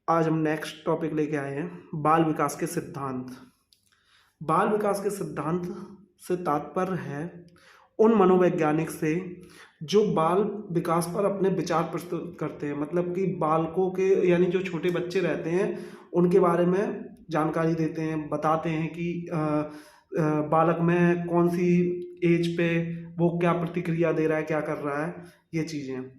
आज हम next topic लेके आए हैं बाल विकास के सिद्धांत। बाल विकास के सिद्धांत से तात्पर्य है उन मनोवैज्ञानिक से जो बाल विकास पर अपने विचार प्रस्तुत करते हैं, मतलब कि बालकों के यानी जो छोटे बच्चे रहते हैं उनके बारे में जानकारी देते हैं, बताते हैं कि बालक में कौन सी एज पे वो क्या प्रतिक्रिया दे रहा है, क्या कर रहा है, ये चीज़ें।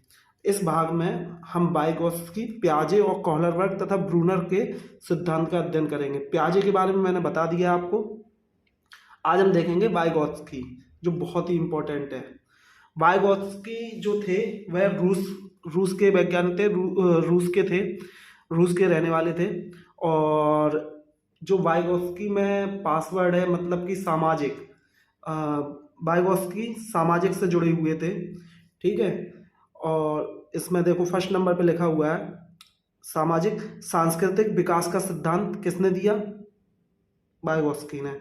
इस भाग में हम वाइगोत्स्की, पियाजे और कोहलरबर्ग तथा ब्रूनर के सिद्धांत का अध्ययन करेंगे। पियाजे के बारे में मैंने बता दिया आपको। आज हम देखेंगे वाइगोत्स्की, जो बहुत ही इम्पोर्टेंट है। वाइगोत्स्की जो थे वह रूस के वैज्ञानिक थे, रूस के रहने वाले थे। और जो वाइगोत्स्की में पासवर्ड है, मतलब कि सामाजिक, वाइगोत्स्की सामाजिक से जुड़े हुए थे, ठीक है। और इसमें देखो फर्स्ट नंबर पे लिखा हुआ है सामाजिक सांस्कृतिक विकास का सिद्धांत किसने दिया? वाइगोत्स्की ने,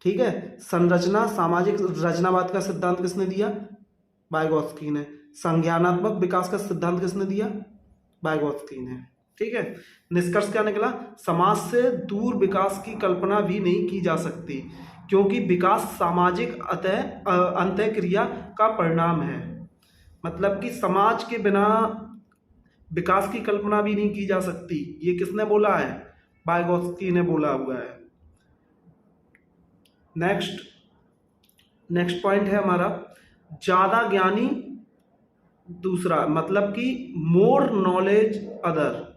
ठीक है। संरचना सामाजिक रचनावाद का सिद्धांत किसने दिया? वाइगोत्स्की ने। संज्ञानात्मक विकास का सिद्धांत किसने दिया? वाइगोत्स्की ने, ठीक है। निष्कर्ष क्या निकला? समाज से दूर विकास की कल्पना भी नहीं की जा सकती, क्योंकि विकास सामाजिक अंतःक्रिया का परिणाम है। मतलब कि समाज के बिना विकास की कल्पना भी नहीं की जा सकती। ये किसने बोला है? वाइगोत्स्की ने बोला हुआ है। नेक्स्ट पॉइंट है हमारा ज्यादा ज्ञानी, दूसरा मतलब कि मोर नॉलेज अदर।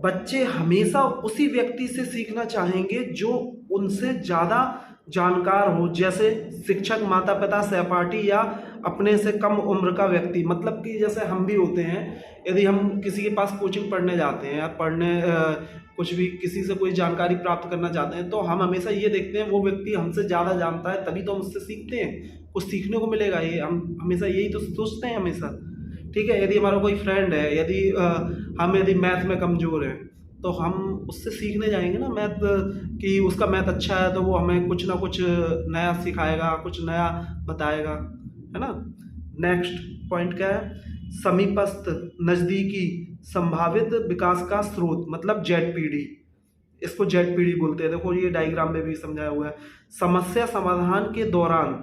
बच्चे हमेशा उसी व्यक्ति से सीखना चाहेंगे जो उनसे ज्यादा जानकार हो, जैसे शिक्षक, माता पिता, सहपाठी या अपने से कम उम्र का व्यक्ति। मतलब कि जैसे हम भी होते हैं, यदि हम किसी के पास कोचिंग पढ़ने जाते हैं या कुछ भी किसी से कोई जानकारी प्राप्त करना चाहते हैं, तो हम हमेशा ये देखते हैं वो व्यक्ति हमसे ज़्यादा जानता है, तभी तो हम उससे सीखते हैं, कुछ सीखने को मिलेगा। ये हम हमेशा यही तो सोचते हैं हमेशा, ठीक है। यदि हमारा कोई फ्रेंड है, यदि मैथ में कमज़ोर है, तो हम उससे सीखने जाएंगे ना मैथ, कि उसका मैथ अच्छा है तो वो हमें कुछ ना कुछ नया सिखाएगा, कुछ नया बताएगा, है ना। नेक्स्ट पॉइंट क्या है? समीपस्थ, नज़दीकी, संभावित विकास का स्रोत, मतलब जेडपीडी। इसको जेडपीडी बोलते हैं। देखो ये डायग्राम में भी समझाया हुआ है। समस्या समाधान के दौरान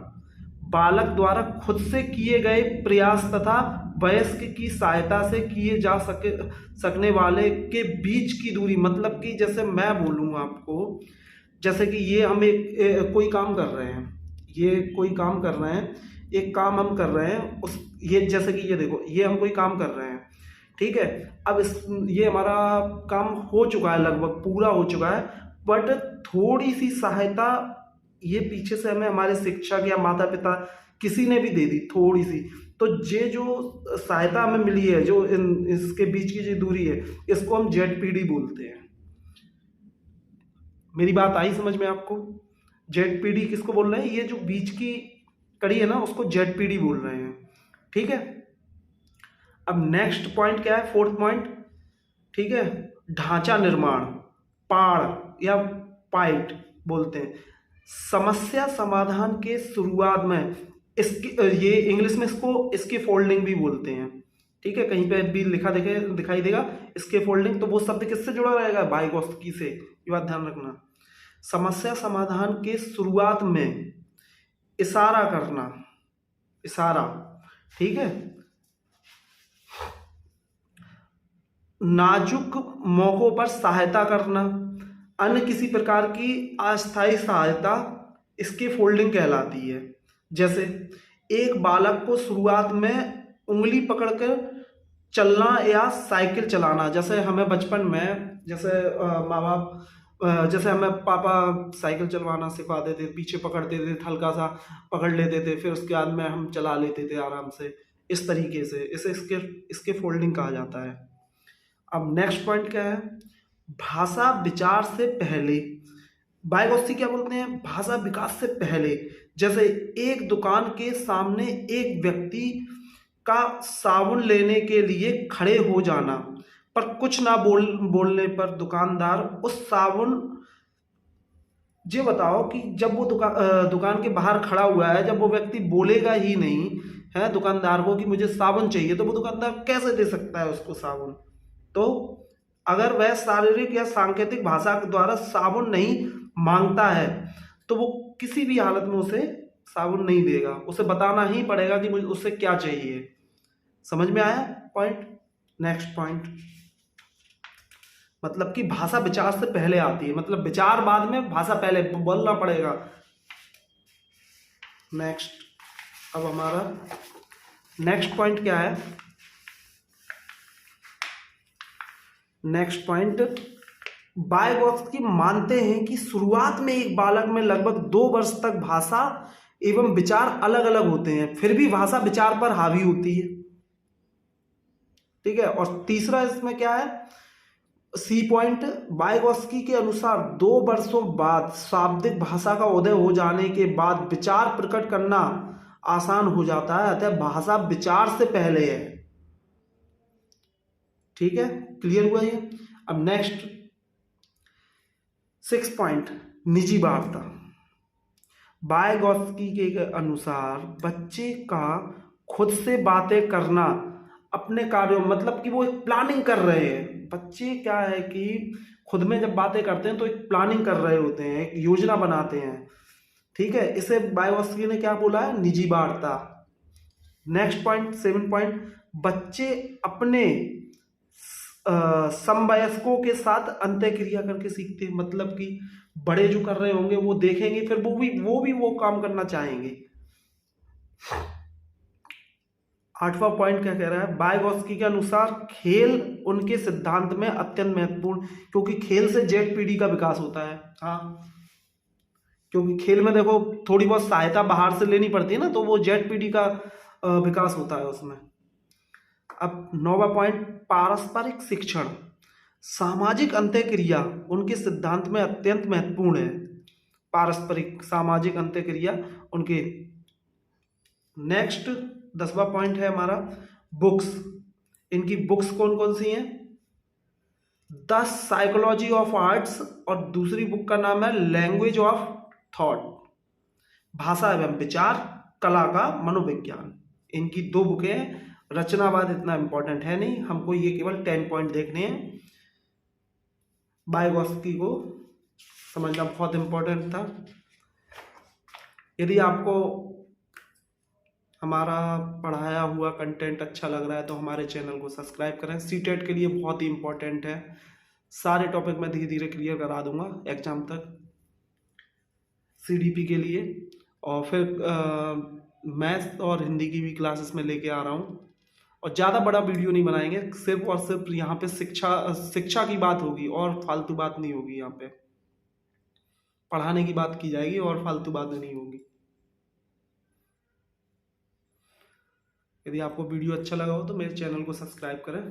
बालक द्वारा खुद से किए गए प्रयास तथा वयस्क की सहायता से किए जा सकने वाले के बीच की दूरी। मतलब कि जैसे मैं बोलूँ आपको, जैसे कि ये हम कोई काम कर रहे हैं, एक काम हम कर रहे हैं, ये जैसे कि ये देखो, ये हम कोई काम कर रहे हैं, ठीक है। अब ये हमारा काम हो चुका है, लगभग पूरा हो चुका है, बट थोड़ी सी सहायता ये पीछे से हमें हमारे शिक्षक या माता पिता किसी ने भी दे दी, थोड़ी सी, तो ये जो सहायता हमें मिली है, जो इसके बीच की जो दूरी है, इसको हम जेडपीडी बोलते हैं। मेरी बात आई समझ में आपको? जेडपीडी किसको बोल रहे हैं? ये जो बीच की कड़ी है ना, उसको जेडपीडी बोल रहे हैं, ठीक है। अब नेक्स्ट पॉइंट क्या है? फोर्थ पॉइंट, ठीक है। ढांचा निर्माण, पाड़ या पाइट बोलते हैं। समस्या समाधान के शुरुआत में इसकी ये इंग्लिश में इसकी फोल्डिंग भी बोलते हैं, ठीक है। कहीं पे भी दिखाई देगा इसके फोल्डिंग, तो वो शब्द किससे जुड़ा रहेगा? वाइगोत्स्की से। ये बात ध्यान रखना। समस्या समाधान के शुरुआत में इशारा करना, इशारा, ठीक है। नाजुक मौकों पर सहायता करना, अन्य किसी प्रकार की अस्थायी सहायता, इसकी फोल्डिंग कहलाती है। जैसे एक बालक को शुरुआत में उंगली पकड़कर चलना या साइकिल चलाना। जैसे हमें बचपन में, जैसे माँ बाप, जैसे हमें पापा साइकिल चलवाना सिखा देते, पीछे पकड़ देते थे, हल्का सा पकड़ लेते थे, फिर उसके बाद में हम चला लेते थे आराम से। इस तरीके से इसके फोल्डिंग कहा जाता है। अब नेक्स्ट पॉइंट क्या है? भाषा विचार से पहले। वाइगोत्स्की क्या बोलते हैं? भाषा विकास से पहले। जैसे एक दुकान के सामने एक व्यक्ति का साबुन लेने के लिए खड़े हो जाना, पर कुछ ना बोलने पर दुकानदार उस साबुन, ये बताओ कि जब वो दुकान के बाहर खड़ा हुआ है, जब वो व्यक्ति बोलेगा ही नहीं है दुकानदार को कि मुझे साबुन चाहिए, तो वो दुकानदार कैसे दे सकता है उसको साबुन? तो अगर वह शारीरिक या सांकेतिक भाषा के द्वारा साबुन नहीं मांगता है तो वो किसी भी हालत में उसे साबुन नहीं देगा, उसे बताना ही पड़ेगा कि मुझे उससे क्या चाहिए। समझ में आया पॉइंट? नेक्स्ट पॉइंट, मतलब कि भाषा विचार से पहले आती है, मतलब विचार बाद में, भाषा पहले, बोलना पड़ेगा। नेक्स्ट, अब हमारा नेक्स्ट पॉइंट क्या है? नेक्स्ट पॉइंट, वाइगोत्स्की मानते हैं कि शुरुआत में एक बालक में लगभग 2 वर्ष तक भाषा एवं विचार अलग अलग होते हैं, फिर भी भाषा विचार पर हावी होती है। ठीक है। और तीसरा इसमें क्या है, सी पॉइंट, वाइगोत्स्की के अनुसार 2 वर्षों बाद शाब्दिक भाषा का उदय हो जाने के बाद विचार प्रकट करना आसान हो जाता है, अतः भाषा विचार से पहले है। ठीक है, क्लियर हुआ ये? अब नेक्स्ट 6 पॉइंट, निजी वार्ता। वाइगोत्स्की के अनुसार बच्चे का खुद से बातें करना अपने कार्यों, मतलब कि वो एक प्लानिंग कर रहे हैं। बच्चे क्या है कि खुद में जब बातें करते हैं तो एक प्लानिंग कर रहे होते हैं, एक योजना बनाते हैं। ठीक है, इसे वाइगोत्स्की ने क्या बोला है? निजी वार्ता। नेक्स्ट पॉइंट 7 पॉइंट, बच्चे अपने समवयस्कों के साथ अंत्यक्रिया करके सीखते हैं, मतलब कि बड़े जो कर रहे होंगे वो देखेंगे, फिर वो काम करना चाहेंगे। 8वां पॉइंट क्या कह रहा है? वाइगोत्स्की के अनुसार खेल उनके सिद्धांत में अत्यंत महत्वपूर्ण, क्योंकि खेल से जेड पीढ़ी का विकास होता है। हाँ, क्योंकि खेल में देखो थोड़ी बहुत सहायता बाहर से लेनी पड़ती है ना, तो वो जेड पीढ़ी का विकास होता है उसमें। अब 9वां पॉइंट, पारस्परिक शिक्षण, सामाजिक अंत्यक्रिया उनके सिद्धांत में अत्यंत महत्वपूर्ण है। पारस्परिक सामाजिक अंत्यक्रिया उनके। नेक्स्ट 10वां पॉइंट है हमारा बुक्स। इनकी बुक्स कौन कौन सी हैं? द साइकोलॉजी ऑफ आर्ट्स, और दूसरी बुक का नाम है लैंग्वेज ऑफ थॉट, भाषा एवं विचार, कला का मनोविज्ञान। इनकी 2 बुकें हैं। रचनावाद इतना इंपॉर्टेंट है नहीं, हमको ये केवल 10 पॉइंट देखने हैं। वाइगोत्स्की को समझना बहुत इंपॉर्टेंट था। यदि आपको हमारा पढ़ाया हुआ कंटेंट अच्छा लग रहा है तो हमारे चैनल को सब्सक्राइब करें। सीटेट के लिए बहुत ही इंपॉर्टेंट है, सारे टॉपिक मैं धीरे धीरे क्लियर करा दूंगा एग्जाम तक, सीडीपी के लिए। और फिर मैथ्स और हिंदी की भी क्लासेस में लेके आ रहा हूँ। और ज़्यादा बड़ा वीडियो नहीं बनाएंगे, सिर्फ और सिर्फ यहाँ पे शिक्षा की बात होगी और फालतू बात नहीं होगी। यहाँ पे पढ़ाने की बात की जाएगी और फालतू बातें नहीं होगी। यदि आपको वीडियो अच्छा लगा हो तो मेरे चैनल को सब्सक्राइब करें।